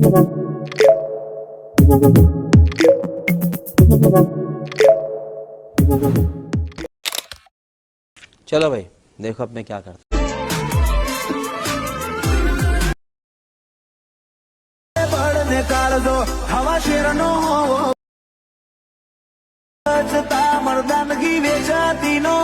चलो भाई देखो अब मैं क्या करता काढो हवा शेरनो मर्दानगी वेचाती नो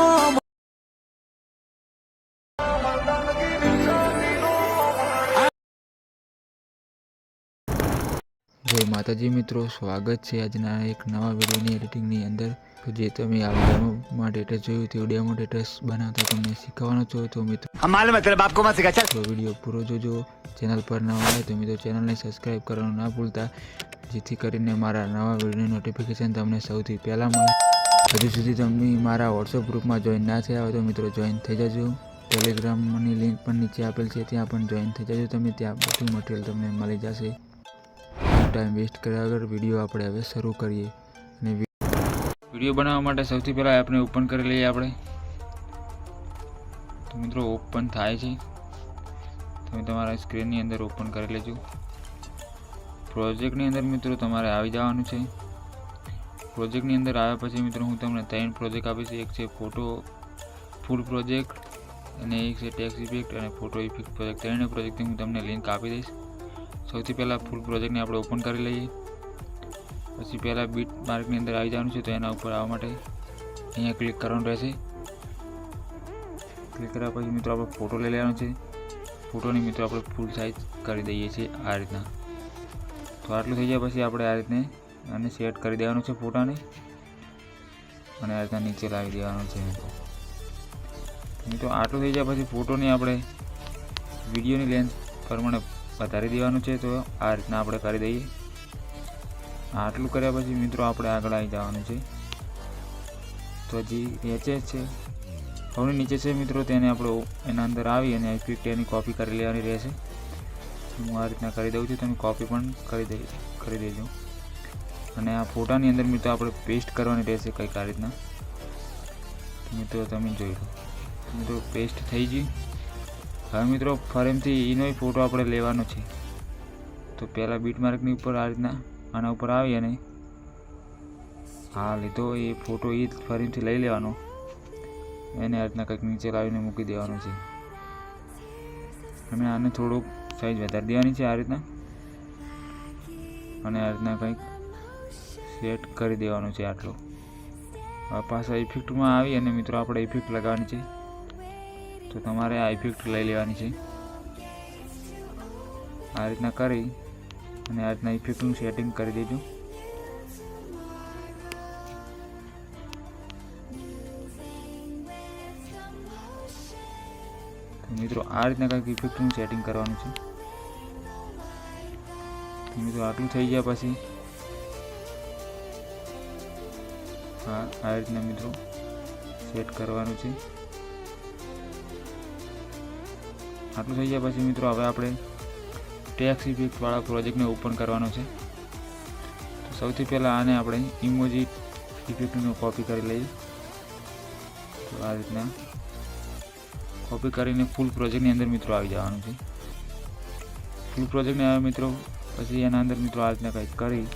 जय माताजी मित्रों, स्वागत है आजना एक नवा वीडियोनी एडिटिंगनी अंदर। तो जे तमे आ वीडियोमां स्टेटस जोयुं ते वीडियोमां स्टेटस बनावता तमने शीखवानो छो तो मित्रों हम मालूम है तेरे बाप को मत सिखा। चल तो वीडियो पूरो जोजो। चैनल पर नवा आए तो मित्रों चैनल ने सब्सक्राइब करवानुं ना भूलता, जेथी करीने मारा नवा वीडियोनी नोटिफिकेशन तमने सौथी पहेला मळे। हजू सुधी तमे मारा व्हाट्सएप ग्रुपमां जॉइन ना थया हो तो मित्रों जॉइन थई जजो। टेलिग्रामनी लिंक पण नीचे आपेल छे, त्यां पण जॉइन थई जजो तमे। त्यां बधुं मटीरियल तमने मळी जशे। टाइम वेस्ट કર્યા વગર વિડીયો આપણે હવે શરૂ કરીએ। અને વિડીયો બનાવવા માટે સૌથી પહેલાં આપણે ઓપન કરી લઈએ આપણે। તો મિત્રો ઓપન થાય છે, તમે તમારા સ્ક્રીનની અંદર ઓપન કરી લેજો। પ્રોજેક્ટની અંદર મિત્રો તમારે આવી જવાનું છે। પ્રોજેક્ટની અંદર આવ્યા પછી મિત્રો હું તમને 3 પ્રોજેક્ટ આપીશ। એક છે ફોટો ફૂલ પ્રોજેક્ટ અને એક છે ટેક્સ્ટ ઇફેક્ટ અને ફોટો ઇફેક્ટ પ્રોજેક્ટ। ત્રણેય પ્રોજેક્ટની હું તમને લિંક આપી દઈશ। સૌથી પહેલાં ફૂલ પ્રોજેક્ટને આપણે ઓપન કરી લઈએ। પછી પહેલાં બીટ માર્કની અંદર આવી જવાનું છે, તો એના ઉપર આવવા માટે અહીંયા ક્લિક કરવાનું રહેશે। ક્લિક કર્યા પછી મિત્રો આપણે ફોટો લઈ લેવાનો છે। ફોટોની મિત્રો આપણે ફૂલ સાઇઝ કરી દઈએ છીએ આ રીતના। તો આટલું થઈ જાય પછી આપણે આ રીતને આને સેટ કરી દેવાનું છે ફોટાને, અને આ રીતના નીચે લાવી દેવાનું છે મિત્રો। આટલું થઈ જાય પછી ફોટોની આપણે વિડીયોની લેન્થ પ્રમાણે વધારી દેવાનું છે, તો આ રીતના આપણે કરી દઈએ। આટલું કર્યા પછી મિત્રો આપણે આગળ આવી જવાનું છે। તો હજી એચએસ છે સૌની નીચે છે મિત્રો, તેને આપણે એના અંદર આવી અને ઇફેક્ટ એની કોપી કરી લેવાની રહેશે। હું આ રીતના કરી દઉં છું, તમે કોપી પણ કરી દેજો। અને આ ફોટાની અંદર મિત્રો આપણે પેસ્ટ કરવાની રહેશે કંઈક આ રીતના। મિત્રો તમે જોઈ લો, મિત્રો પેસ્ટ થઈ ગઈ। હવે મિત્રો ફરીથી એનો ફોટો આપણે લેવાનો છે। તો પહેલાં બીટ માર્કની ઉપર આ રીતના આના ઉપર આવી અને આ લીધો એ ફોટો એ ફરીથી લઈ લેવાનો, એને આ રીતના કંઈક નીચે લાવીને મૂકી દેવાનો છે। અને આને થોડુંક સાઈઝ વધારી દેવાની છે આ રીતના, અને આ રીતના કંઈક સેટ કરી દેવાનું છે આટલો। હવે પાછા ઇફેક્ટમાં આવી અને મિત્રો આપણે ઇફેક્ટ લગાવવાની છે। તો તમારે આ ઇફેક્ટ લઈ લેવાની છે આ રીતના કરી અને આ રીતના ઇફેક્ટનું સેટિંગ કરી દેજો। તો મિત્રો આ રીતના કંઈક ઇફેક્ટનું સેટિંગ કરવાનું છે। તો મિત્રો આટલું થઈ ગયા પછી આ રીતના મિત્રો સેટ કરવાનું છે। આટલું થઈ ગયા પછી મિત્રો હવે આપણે ટેક્સ્ટ ઇફેક્ટવાળા પ્રોજેક્ટને ઓપન કરવાનો છે। તો સૌથી પહેલાં આને આપણે ઇમોજી ઇફેક્ટનો કોપી કરી લઈએ। તો આ રીતના કોપી કરીને ફૂલ પ્રોજેક્ટની અંદર મિત્રો આવી જવાનું છે। ફૂલ પ્રોજેક્ટને આવે મિત્રો પછી એના અંદર મિત્રો આ રીતના કંઈક કરી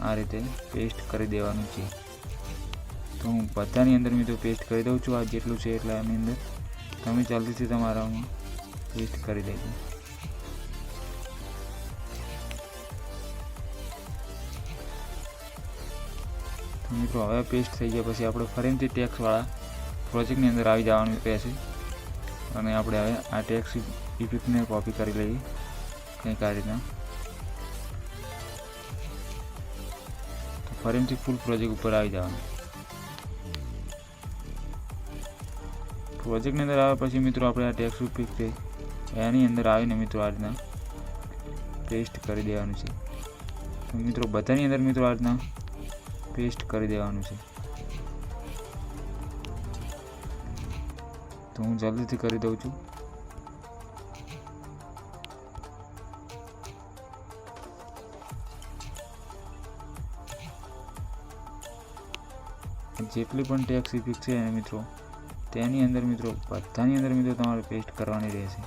આ રીતે પેસ્ટ કરી દેવાનું છે। તો હું બધાની અંદર મિત્રો પેસ્ટ કરી દઉં છું, આ જેટલું છે એટલા એની અંદર તમે જલ્દીથી તમારામાં પેસ્ટ કરી દેજો। તો મિત્રો હવે પેસ્ટ થઈ ગયા પછી આપણે ફરીથી ટેક્સ્ટવાળા પ્રોજેક્ટની અંદર આવી જવાનું રહેશે, અને આપણે હવે આ ટેક્સ્ટ ઇફેક્ટને કોપી કરી લઈએ કંઈક આ રીતના। તો ફરીથી ફૂલ પ્રોજેક્ટ ઉપર આવી જવાનું। પ્રોજેક્ટની અંદર આવ્યા પછી મિત્રો આપણે આ ટેક્સ્ટ ઇફેક્ટ છે એની અંદર આવીને મિત્રો આ રીતના પેસ્ટ કરી દેવાનું છે। તો મિત્રો બધાની અંદર મિત્રો આ રીતના પેસ્ટ કરી દેવાનું છે। તો હું જલ્દીથી કરી દઉં છું। જેટલી પણ ટેક્સ્ટ ઇફેક્ટ છે મિત્રો તેની અંદર મિત્રો બધાની અંદર મિત્રો તમારે પેસ્ટ કરવાની રહેશે।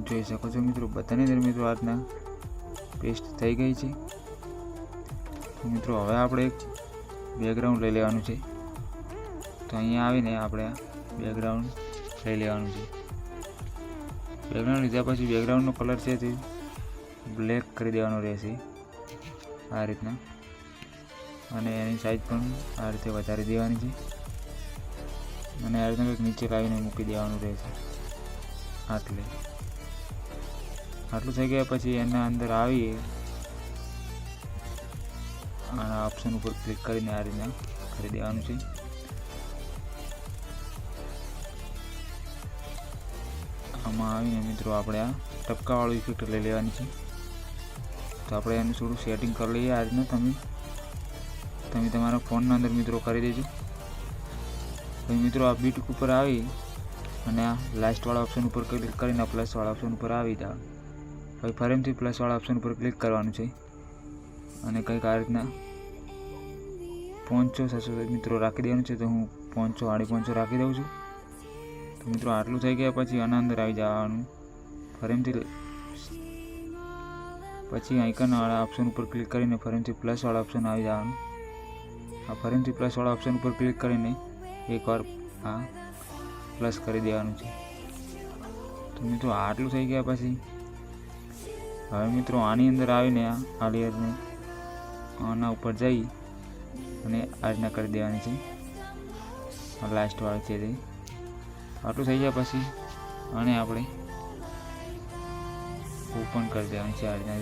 જોઈ શકો છો મિત્રો, બધાની અંદર મિત્રો આ રીતના પેસ્ટ થઈ ગઈ છે. તો મિત્રો હવે આપણે એક બેકગ્રાઉન્ડ લઈ લેવાનું છે. તો અહીંયા આવીને આપણે આ બેકગ્રાઉન્ડ લઈ લેવાનું છે. બેકગ્રાઉન્ડ લીધા પછી બેકગ્રાઉન્ડનો કલર છે તે બ્લેક કરી દેવાનો રહેશે આ રીતના, અને એની સાઈઝ પણ આ રીતે વધારી દેવાની છે, અને આ રીતના કંઈક નીચે લાવીને મૂકી દેવાનું રહેશે. આટલું થઈ ગયા પછી એના અંદર આવી આના ઓપ્શન ઉપર ક્લિક કરીને આ રીતના કરી દેવાનું છે. આમાં આવીને મિત્રો આપણે આ ટપકાવાળું ઇફેક્ટ લઈ લેવાની છે. તો આપણે એનું થોડું સેટિંગ કરી લઈએ આ રીતના. તમે તમારા ફોનના અંદર મિત્રો કરી દેજો. પછી મિત્રો આ બીટ ઉપર આવી અને આ લાસ્ટવાળા ઓપ્શન ઉપર ક્લિક કરીને પ્લસવાળા ઓપ્શન ઉપર આવી જાઓ. પછી ફરીથી પ્લસવાળા ઓપ્શન ઉપર ક્લિક કરવાનું છે, અને કંઈક આ રીતના 500 મિત્રો રાખી દેવાનું છે. તો હું 500 રાખી દઉં છું. તો મિત્રો આટલું થઈ ગયા પછી આના અંદર આવી જવાનું ફરીથી, પછી આઇકનવાળા ઓપ્શન ઉપર ક્લિક કરીને ફરીથી પ્લસવાળા ઓપ્શન આવી જવાનું. આ ફરીથી પ્લસવાળા ઓપ્શન ઉપર ક્લિક કરીને એકવાર આ પ્લસ કરી દેવાનું છે. તો મિત્રો આટલું થઈ ગયા પછી હવે મિત્રો આની અંદર આવીને આ લેયરને આના ઉપર જઈ અને આ રીતના કરી દેવાની છે. લાસ્ટવાળી છે તે આટલું થઈ ગયા પછી આને આપણે ઓપન કરી દેવાની છે આ રીતના.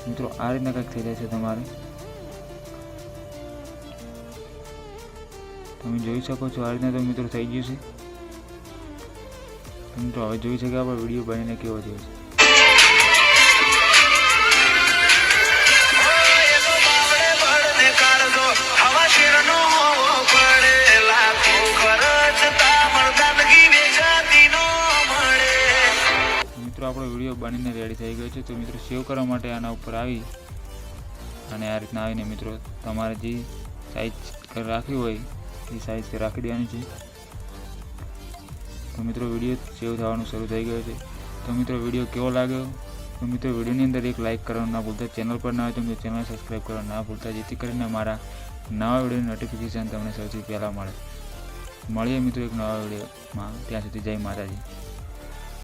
મિત્રો આ રીતના કંઈક થઈ જાય છે તમારે. તમે જોઈ શકો છો આ રીતના તો મિત્રો થઈ ગયું છે. મિત્રો હવે જોઈ શકે આપણે વિડીયો બનીને કેવો થયો છે. મિત્રો આપણો વિડીયો બનીને રેડી થઈ ગયો છે. તો મિત્રો સેવ કરવા માટે આના ઉપર આવી અને આ રીતના આવીને મિત્રો તમારે જે સાઈઝ રાખવી હોય એ સાઈઝ રાખી દેવાની છે. તો મિત્રો વિડીયો સેવ થવાનું શરૂ થઈ ગયો છે. તો મિત્રો વિડીયો કેવો લાગ્યો? તો મિત્રો વિડીયોની અંદર એક લાઇક કરવાનું ના ભૂલતા. ચેનલ પર ના હોય તો મિત્રો ચેનલ સબસ્ક્રાઈબ કરવાનું ના ભૂલતા, જેથી કરીને મારા નવા વિડીયોની નોટિફિકેશન તમને સૌથી પહેલાં મળે. મળીએ મિત્રો એક નવા વિડીયોમાં. ત્યાં સુધી જય માતાજી.